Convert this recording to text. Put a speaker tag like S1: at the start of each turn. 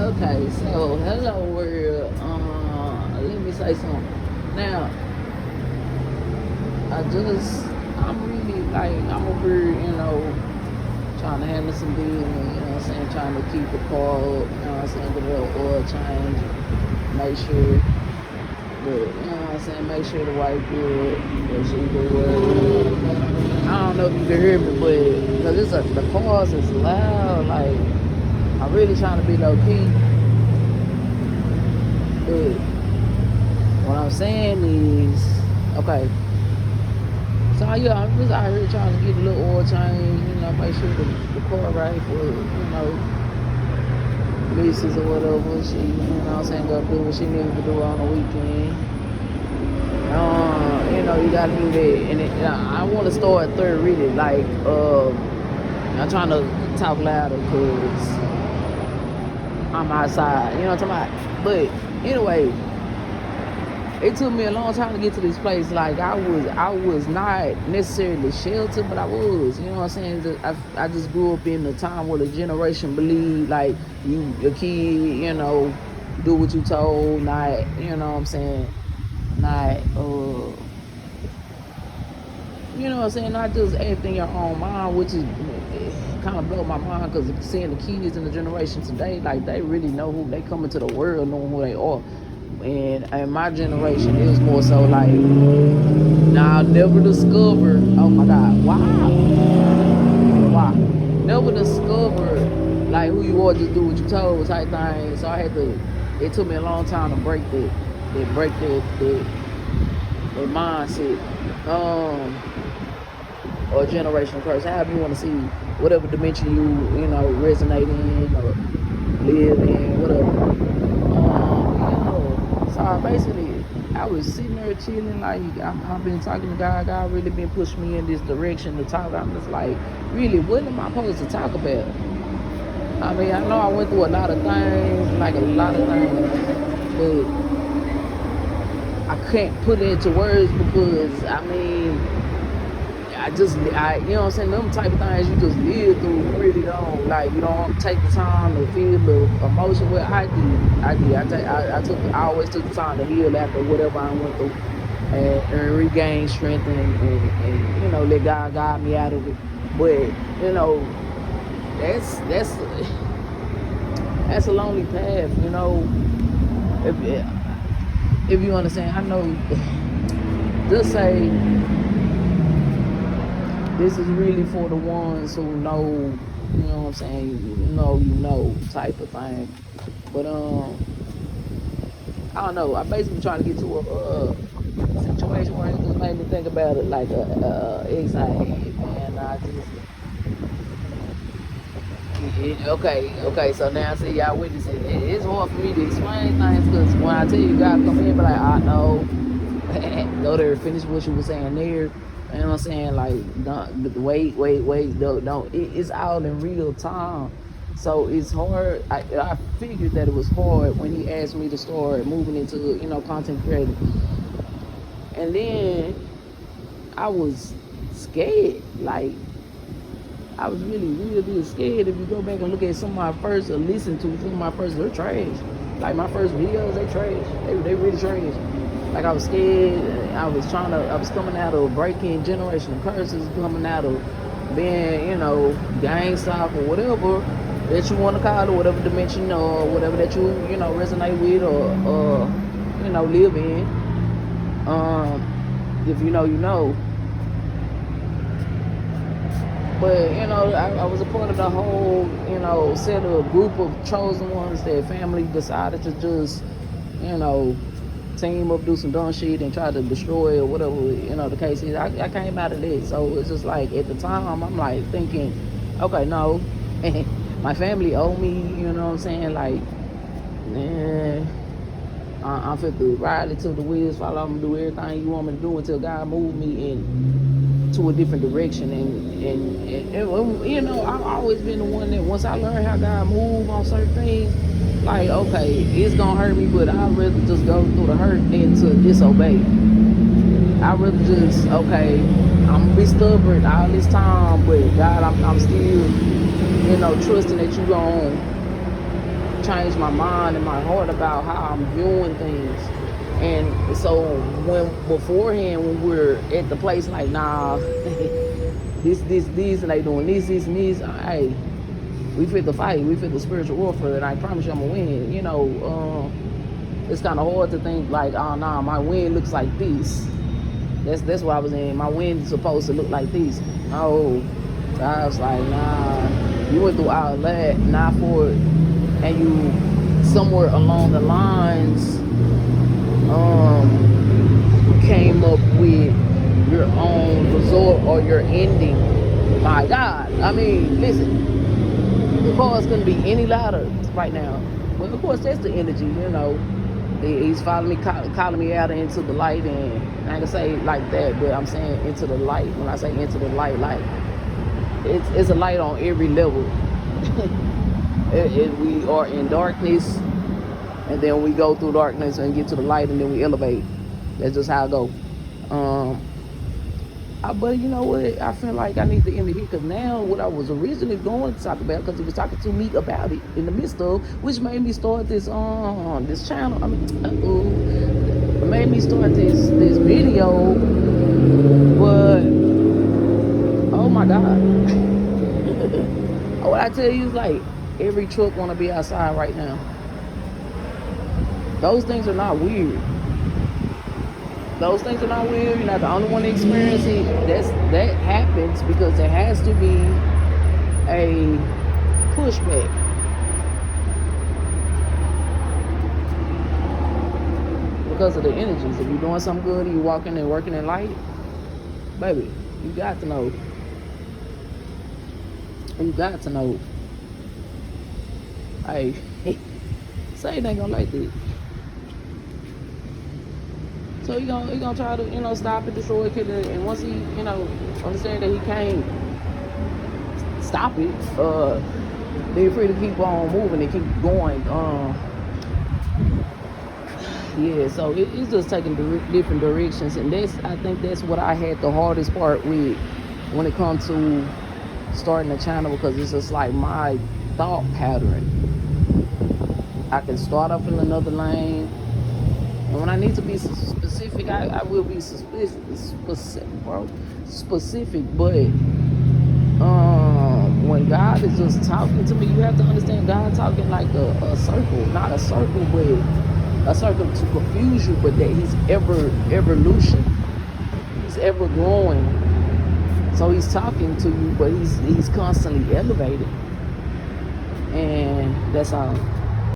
S1: Okay, so hello world. Let me say something. Now, I'm really like, I'm over here, trying to handle some business, trying to keep the car up, get a little oil change, make sure make sure the white good, that she good. I don't know if you can hear me, but because the cars is loud, like, I'm really trying to be low key, but what I'm saying is, okay, so yeah, I'm just out here trying to get a little oil change, make sure the car right for, leases or whatever. She, go do what she needs to do on the weekend. You gotta do that. And I want to start third reading, like, I'm trying to talk louder because I'm outside, you know what I'm talking about? But anyway, it took me a long time to get to this place. Like, I was not necessarily sheltered, but I was. You know what I'm saying? I just grew up in a time where the generation believed, like, your kid, do what you told, not, you know what I'm saying, not, not just acting your own mind, which is kind of blow my mind because seeing the kids in the generation today, like, they really know who they come into the world knowing who they are. And in my generation, it was more so like, nah, I'll never discover. Oh my God, wow, never discover like who you are, just do what you told type thing. So I had to. It took me a long time to break that mindset, or generational curse. However you want to see, whatever dimension you resonate in or live in, whatever. So basically, I was sitting there chilling, like, I've been talking to God. God really been pushing me in this direction to talk. I'm just like, really, what am I supposed to talk about? I mean, I know I went through a lot of things, like a lot of things, but I can't put it into words because, I mean, you know what I'm saying, them type of things you just live through, you really don't, like, you don't take the time to feel the emotion. Well, I always took the time to heal after whatever I went through, and regain strength, and let God guide me out of it. But, that's, that's a lonely path, if, if you understand. I know, just say, this is really for the ones who know, you know what I'm saying, type of thing. But I don't know. I basically trying to get to a situation where it just made me think about it, like ex I had, man. Okay. So now, see, y'all witness it. It's hard for me to explain things because when I tell you, God come in, but like, I know, go there, finish what you were saying there. You know what I'm saying? Like, wait, don't. It's all in real time. So it's hard. I figured that it was hard when he asked me to start moving into, content creating. And then I was scared. Like, I was really, really scared. If you go back and look at some of my first, or listen to some of my first, they're trash. Like, my first videos, they trash. They really trash. Like, I was scared. I was coming out of breaking generational curses, coming out of being, gang stuff or whatever that you want to call it, whatever dimension or whatever that you, resonate with or live in. If you know, you know. But, I was a part of the whole, set of group of chosen ones that family decided to just, team up, do some dumb shit, and try to destroy or whatever, the case is. I came out of this. So it's just like, at the time, I'm like thinking, okay, no, my family owe me, you know what I'm saying? Like, man, I'm fit to ride it till the wheels fall off and do everything you want me to do until God move me to a different direction. And I've always been the one that once I learned how God move on certain things, like, okay, it's gonna hurt me, but I'd rather just go through the hurt than to disobey. I'd rather just, okay, I'm gonna be stubborn all this time, but God, I'm still, trusting that you gonna changed my mind and my heart about how I'm viewing things. And so when beforehand, when we're at the place like, nah, this, and they doing this, and this, hey, we fit the fight, we fit the spiritual warfare, and I promise you I'm gonna win. You know, it's kind of hard to think like, oh nah, my win looks like this. That's what I was in. My win is supposed to look like this. Oh, so I was like, nah, you went through all that, not for it, and you somewhere along the lines came up with your own resort or your ending. My God, I mean, listen, the cars couldn't be any louder right now. Well, of course, that's the energy, you know. He's following me, calling me out into the light, and I ain't gonna say like that, but I'm saying into the light. When I say into the light, like it's a light on every level. We are in darkness, and then we go through darkness and get to the light, and then we elevate. That's just how I go. But you know what? I feel like I need to end it here, because now what I was originally going to talk about, because he was talking to me about it in the midst of, which made me start this this channel. I mean, made me start this video. But oh my God, what I tell you is like every truck want to be outside right now. Those things are not weird. Those things are not weird. You're not the only one to experience it. That happens because there has to be a pushback. Because of the energies. If you're doing something good and you're walking and working in light, baby, you got to know. You got to know. Hey, Satan ain't gonna like this. So he gonna try to, you know, stop it, destroy it, and once he, you know, understand that he can't stop it, they're free to keep on moving and keep going. Yeah, so it's just taking different directions, and I think that's what I had the hardest part with when it comes to starting a channel, because it's just like my thought pattern. I can start off in another lane, and when I need to be specific, I will be specific, but when God is just talking to me, you have to understand God talking like a circle, not a circle, but a circle to confuse you, but that he's evolution. He's ever growing. So he's talking to you, but he's constantly elevating. And that's all.